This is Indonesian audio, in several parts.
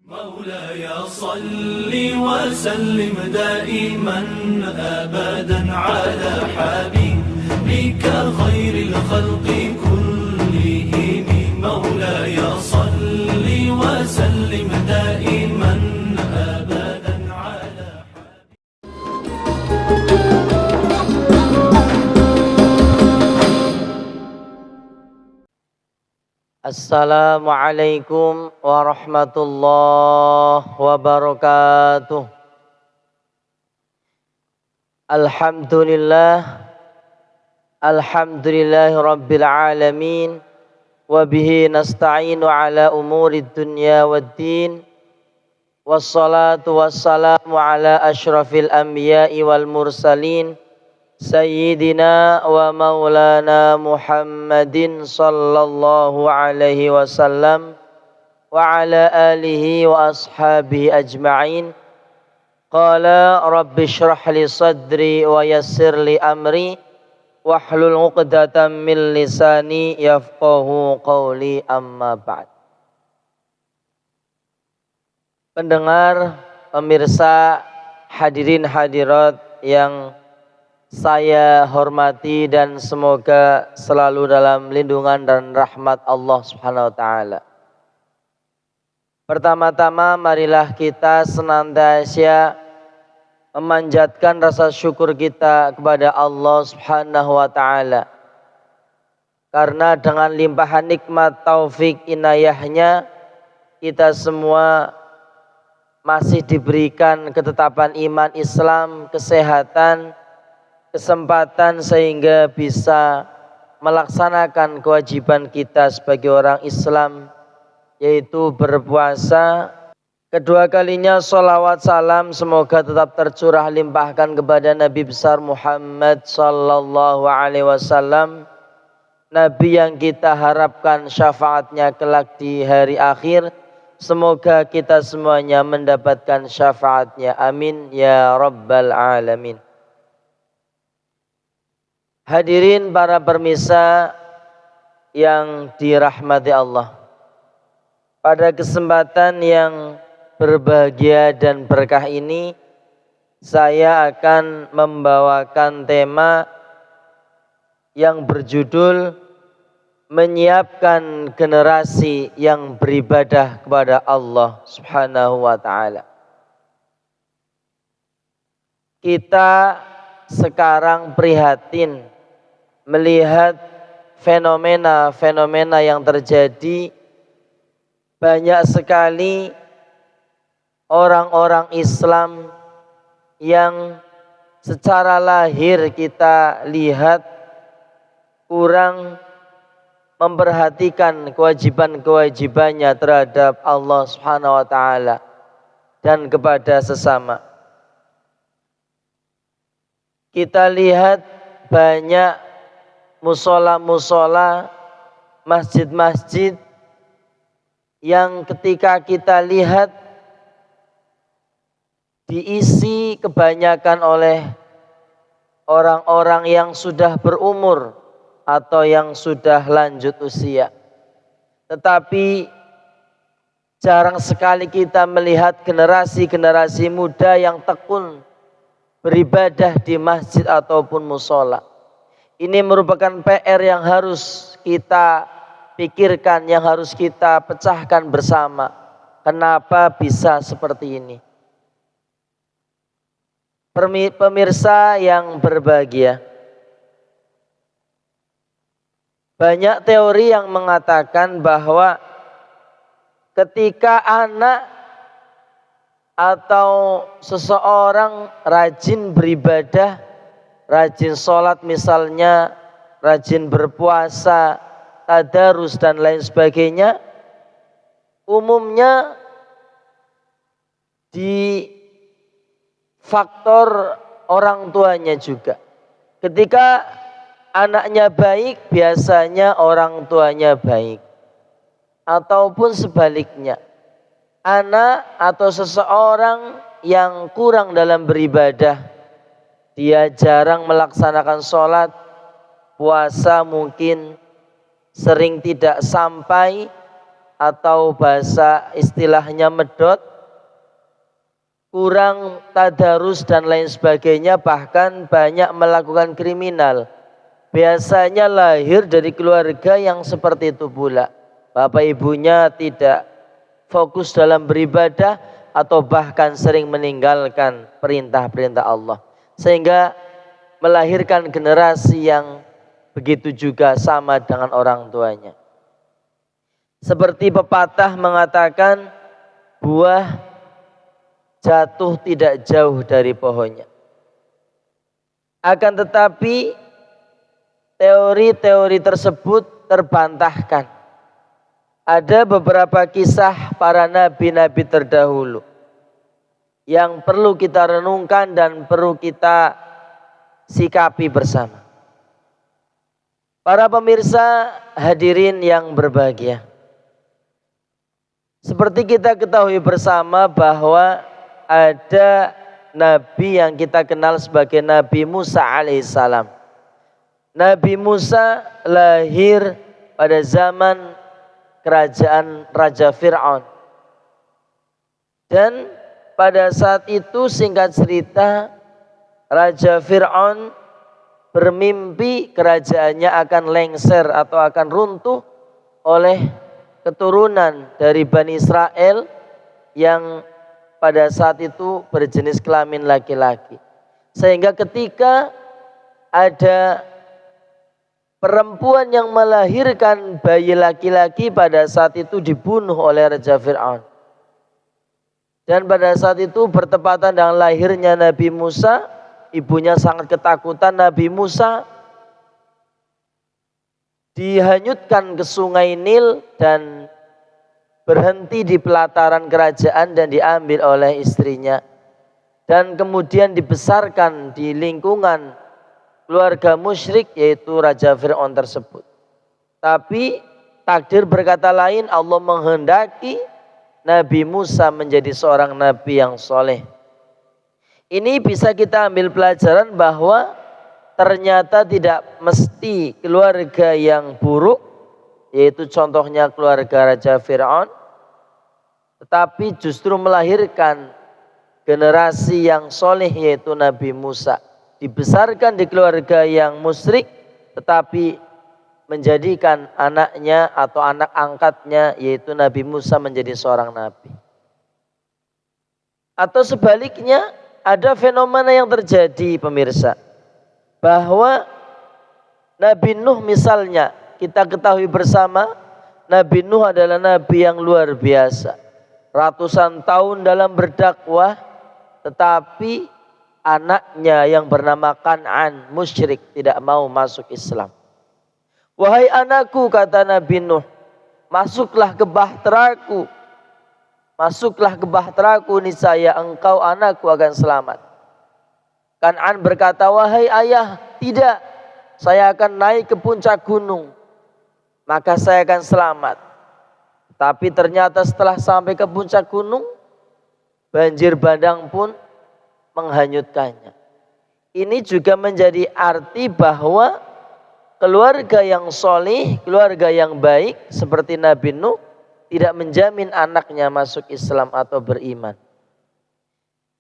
مولاي صل وسلم دائما أبدا على حبيبك خير الخلق كلهم. مولاي صل وسلم دائما أبدا على Assalamualaikum warahmatullahi wabarakatuh. Alhamdulillahi rabbil alamin. Wabihi nasta'inu ala umuri dunya waddin. Wassalatu wassalamu ala ashrafil anbiya'i wal mursalin. Sayyidina wa maulana Muhammadin sallallahu alaihi wasallam wa ala alihi wa ashabihi ajma'in. Qala rabbi shrah li sadri wa yassir li amri wahlul 'uqdatam min lisani yafqahu qawli, amma ba'd. Pendengar, pemirsa, hadirin hadirat yang saya hormati dan semoga selalu dalam lindungan dan rahmat Allah Subhanahu wa taala. Pertama-tama marilah kita senantiasa memanjatkan rasa syukur kita kepada Allah Subhanahu wa taala. Karena dengan limpahan nikmat taufik inayahnya kita semua masih diberikan ketetapan iman Islam, kesehatan, kesempatan sehingga bisa melaksanakan kewajiban kita sebagai orang Islam, yaitu berpuasa. Kedua kalinya sholawat salam semoga tetap tercurah limpahkan kepada Nabi besar Muhammad sallallahu alaihi wasallam, Nabi yang kita harapkan syafaatnya kelak di hari akhir. Semoga kita semuanya mendapatkan syafaatnya, amin ya rabbal alamin. Hadirin para pemirsa yang dirahmati Allah, pada kesempatan yang berbahagia dan berkah ini saya akan membawakan tema yang berjudul menyiapkan generasi yang beribadah kepada Allah Subhanahu wa taala. Kita sekarang prihatin melihat fenomena-fenomena yang terjadi. Banyak sekali orang-orang Islam yang secara lahir kita lihat kurang memperhatikan kewajiban-kewajibannya terhadap Allah Subhanahu wa taala dan kepada sesama. Kita lihat banyak musola-musola, masjid-masjid yang ketika kita lihat diisi kebanyakan oleh orang-orang yang sudah berumur atau yang sudah lanjut usia. Tetapi jarang sekali kita melihat generasi-generasi muda yang tekun beribadah di masjid ataupun musola. Ini merupakan PR yang harus kita pikirkan, yang harus kita pecahkan bersama. Kenapa bisa seperti ini? Pemirsa yang berbahagia, banyak teori yang mengatakan bahwa ketika anak atau seseorang rajin beribadah, rajin sholat misalnya, rajin berpuasa, tadarus dan lain sebagainya, umumnya di faktor orang tuanya juga. Ketika anaknya baik, biasanya orang tuanya baik. Ataupun sebaliknya, anak atau seseorang yang kurang dalam beribadah, dia jarang melaksanakan sholat, puasa mungkin sering tidak sampai, atau bahasa istilahnya medot, kurang tadarus dan lain sebagainya, bahkan banyak melakukan kriminal. Biasanya lahir dari keluarga yang seperti itu pula. Bapak ibunya tidak fokus dalam beribadah atau bahkan sering meninggalkan perintah-perintah Allah. Sehingga melahirkan generasi yang begitu juga sama dengan orang tuanya. Seperti pepatah mengatakan, buah jatuh tidak jauh dari pohonnya. Akan tetapi teori-teori tersebut terbantahkan. Ada beberapa kisah para nabi-nabi terdahulu yang perlu kita renungkan dan perlu kita sikapi bersama. Para pemirsa hadirin yang berbahagia, seperti kita ketahui bersama bahwa ada nabi yang kita kenal sebagai Nabi Musa alaihissalam. Nabi Musa lahir pada zaman kerajaan Raja Fir'aun. Dan pada saat itu singkat cerita, Raja Fir'aun bermimpi kerajaannya akan lengser atau akan runtuh oleh keturunan dari Bani Israel yang pada saat itu berjenis kelamin laki-laki. Sehingga ketika ada perempuan yang melahirkan bayi laki-laki, pada saat itu dibunuh oleh Raja Fir'aun. Dan pada saat itu bertepatan dengan lahirnya Nabi Musa, ibunya sangat ketakutan. Nabi Musa dihanyutkan ke sungai Nil dan berhenti di pelataran kerajaan dan diambil oleh istrinya. Dan kemudian dibesarkan di lingkungan keluarga musyrik, yaitu Raja Fir'aun tersebut. Tapi takdir berkata lain, Allah menghendaki Nabi Musa menjadi seorang nabi yang soleh. Ini bisa kita ambil pelajaran bahwa ternyata tidak mesti keluarga yang buruk, yaitu contohnya keluarga Raja Fir'aun, tetapi justru melahirkan generasi yang soleh, yaitu Nabi Musa. Dibesarkan di keluarga yang musyrik, tetapi menjadikan anaknya atau anak angkatnya, yaitu Nabi Musa, menjadi seorang nabi. Atau sebaliknya, ada fenomena yang terjadi pemirsa, bahwa Nabi Nuh misalnya, kita ketahui bersama, Nabi Nuh adalah nabi yang luar biasa. Ratusan tahun dalam berdakwah, tetapi anaknya yang bernama Kan'an musyrik tidak mau masuk Islam. Wahai anakku, kata Nabi Nuh, masuklah ke bahteraku. Masuklah ke bahteraku, niscaya engkau anakku akan selamat. Kan'an berkata, wahai ayah, tidak, saya akan naik ke puncak gunung, maka saya akan selamat. Tapi ternyata setelah sampai ke puncak gunung, banjir bandang pun menghanyutkannya. Ini juga menjadi arti bahwa keluarga yang solih, keluarga yang baik seperti Nabi Nuh tidak menjamin anaknya masuk Islam atau beriman.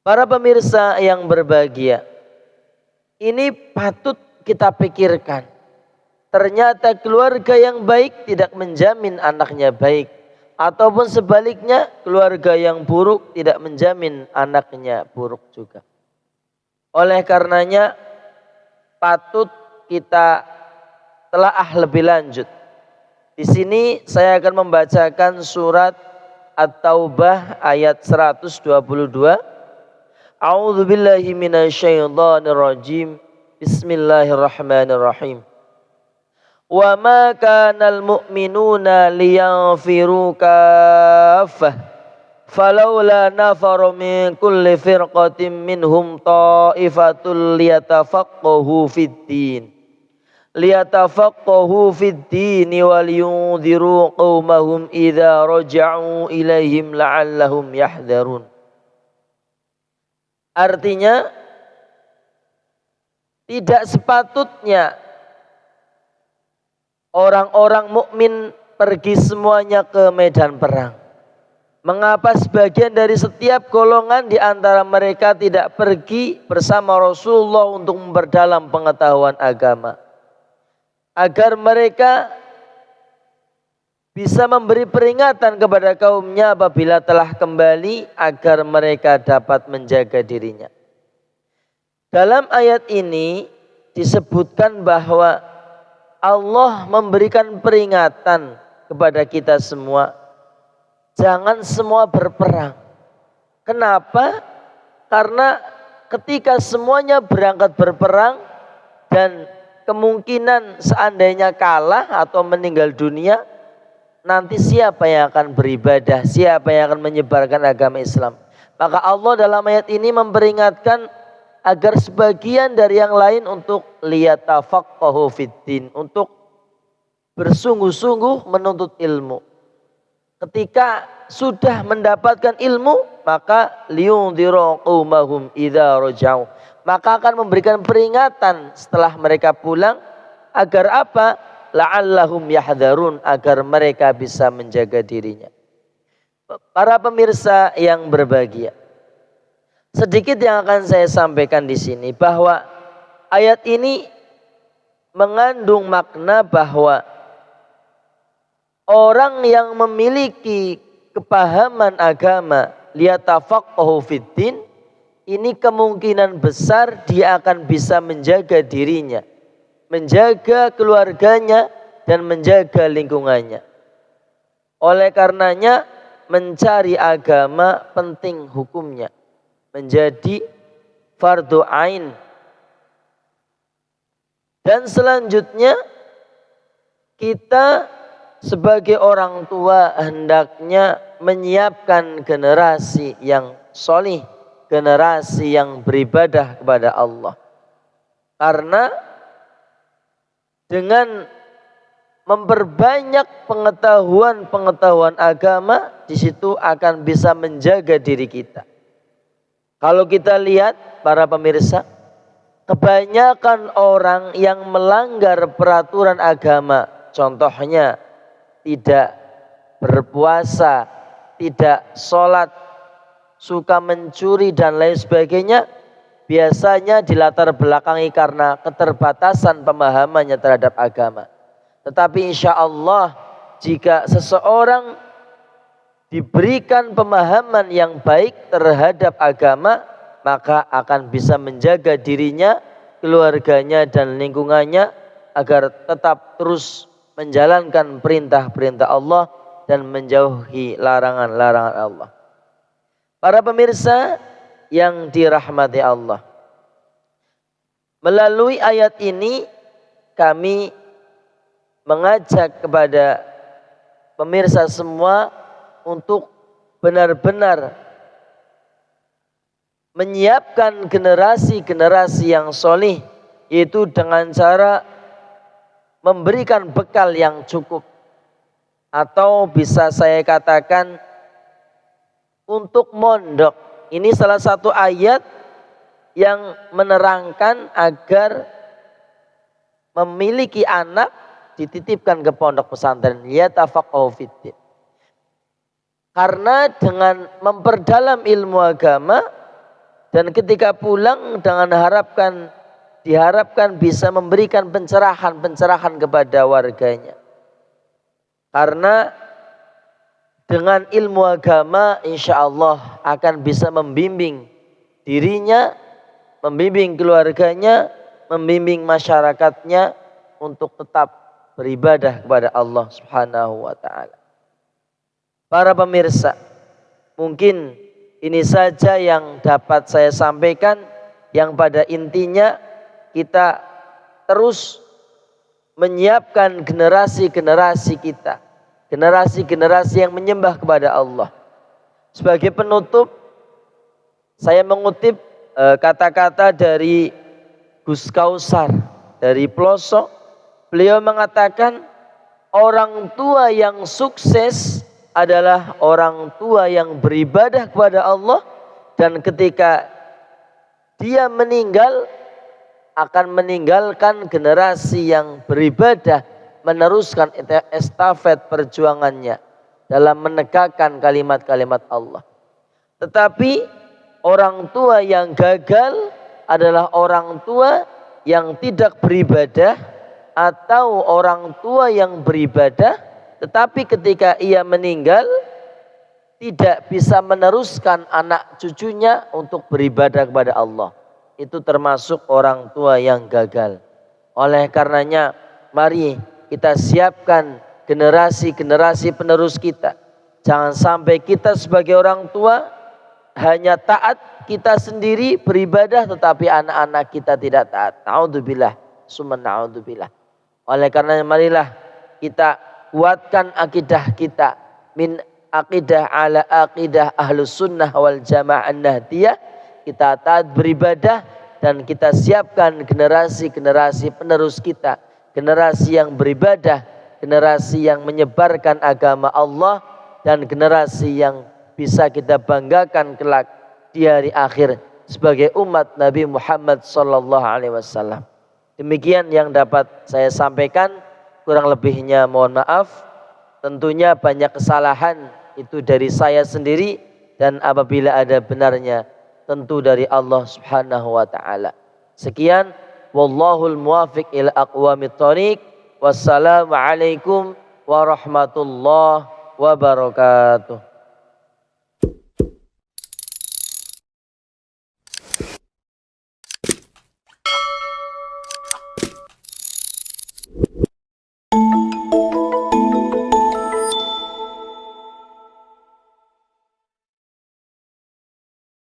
Para pemirsa yang berbahagia, ini patut kita pikirkan. Ternyata keluarga yang baik tidak menjamin anaknya baik, ataupun sebaliknya keluarga yang buruk tidak menjamin anaknya buruk juga. Oleh karenanya patut kita telaah lebih lanjut. Di sini saya akan membacakan surat At-Taubah ayat 122. A'udzu billahi minasyaitonir rajim. Bismillahirrahmanirrahim. Wa ma kanal mu'minuna liyanfiru kaffah falawla nafaru min kulli firqatin minhum ta'ifatul liyatafaqahu fid din wal yunziru qaumahum idza raja'u ilaihim la'allahum yahdharun. Artinya, tidak sepatutnya orang-orang mukmin pergi semuanya ke medan perang? Mengapa sebagian dari setiap golongan di antara mereka tidak pergi bersama Rasulullah untuk memperdalam pengetahuan agama? Agar mereka bisa memberi peringatan kepada kaumnya apabila telah kembali, agar mereka dapat menjaga dirinya. Dalam ayat ini disebutkan bahwa Allah memberikan peringatan kepada kita semua, jangan semua berperang. Kenapa? Karena ketika semuanya berangkat berperang dan kemungkinan seandainya kalah atau meninggal dunia, nanti siapa yang akan beribadah, siapa yang akan menyebarkan agama Islam? Maka Allah dalam ayat ini memperingatkan agar sebagian dari yang lain untuk liyatafaqahu fiddin, untuk bersungguh-sungguh menuntut ilmu. Ketika sudah mendapatkan ilmu, maka liyundhiru qaumahum idza raja'u, maka akan memberikan peringatan setelah mereka pulang, agar apa? La'allahum yahdharun, agar mereka bisa menjaga dirinya. Para pemirsa yang berbahagia, sedikit yang akan saya sampaikan di sini, bahwa ayat ini mengandung makna bahwa orang yang memiliki kepahaman agama, liyatafaqahu fiddin, ini kemungkinan besar dia akan bisa menjaga dirinya, menjaga keluarganya, dan menjaga lingkungannya. Oleh karenanya mencari agama penting hukumnya, menjadi fardu ain. Dan selanjutnya kita sebagai orang tua hendaknya menyiapkan generasi yang solih, generasi yang beribadah kepada Allah. Karena dengan memperbanyak pengetahuan agama, di situ akan bisa menjaga diri kita. Kalau kita lihat para pemirsa, kebanyakan orang yang melanggar peraturan agama, contohnya tidak berpuasa, tidak sholat, suka mencuri dan lain sebagainya, biasanya dilatar belakangi karena keterbatasan pemahamannya terhadap agama. Tetapi insya Allah jika seseorang diberikan pemahaman yang baik terhadap agama, maka akan bisa menjaga dirinya, keluarganya dan lingkungannya agar tetap terus menjalankan perintah-perintah Allah dan menjauhi larangan-larangan Allah. Para pemirsa yang dirahmati Allah, melalui ayat ini kami mengajak kepada pemirsa semua untuk benar-benar menyiapkan generasi-generasi yang solih, yaitu dengan cara memberikan bekal yang cukup, atau bisa saya katakan untuk mondok. Ini salah satu ayat yang menerangkan agar memiliki anak dititipkan ke pondok pesantren, liyatafaqahu fiddin. Karena dengan memperdalam ilmu agama dan ketika pulang dengan diharapkan bisa memberikan pencerahan kepada warganya. Karena dengan ilmu agama insya Allah akan bisa membimbing dirinya, membimbing keluarganya, membimbing masyarakatnya untuk tetap beribadah kepada Allah Subhanahu wa ta'ala. Para pemirsa, mungkin ini saja yang dapat saya sampaikan, yang pada intinya kita terus menyiapkan generasi-generasi kita, generasi-generasi yang menyembah kepada Allah. Sebagai penutup, saya mengutip kata-kata dari Gus Kausar dari Pelosok. Beliau mengatakan, orang tua yang sukses adalah orang tua yang beribadah kepada Allah, dan ketika dia meninggal akan meninggalkan generasi yang beribadah, meneruskan estafet perjuangannya dalam menegakkan kalimat-kalimat Allah. Tetapi orang tua yang gagal adalah orang tua yang tidak beribadah atau orang tua yang beribadah tetapi ketika ia meninggal tidak bisa meneruskan anak cucunya untuk beribadah kepada Allah. Itu termasuk orang tua yang gagal. Oleh karenanya mari kita siapkan generasi-generasi penerus kita. Jangan sampai kita sebagai orang tua hanya taat kita sendiri beribadah tetapi anak-anak kita tidak taat. Na'udzubillah, summa na'udzubillah. Oleh karenanya marilah kita kuatkan akidah kita min aqidah ala aqidah ahlus sunnah wal jamaah nahdiyah. Kita taat beribadah dan kita siapkan generasi-generasi penerus kita, generasi yang beribadah, generasi yang menyebarkan agama Allah, dan generasi yang bisa kita banggakan kelak di hari akhir sebagai umat Nabi Muhammad sallallahu alaihi wasallam. Demikian yang dapat saya sampaikan, kurang lebihnya mohon maaf. Tentunya banyak kesalahan itu dari saya sendiri, dan apabila ada benarnya tentu dari Allah Subhanahu wa taala. Sekian, wallahul muwafiq ila aqwamit thoriq. Wassalamualaikum warahmatullahi wabarakatuh.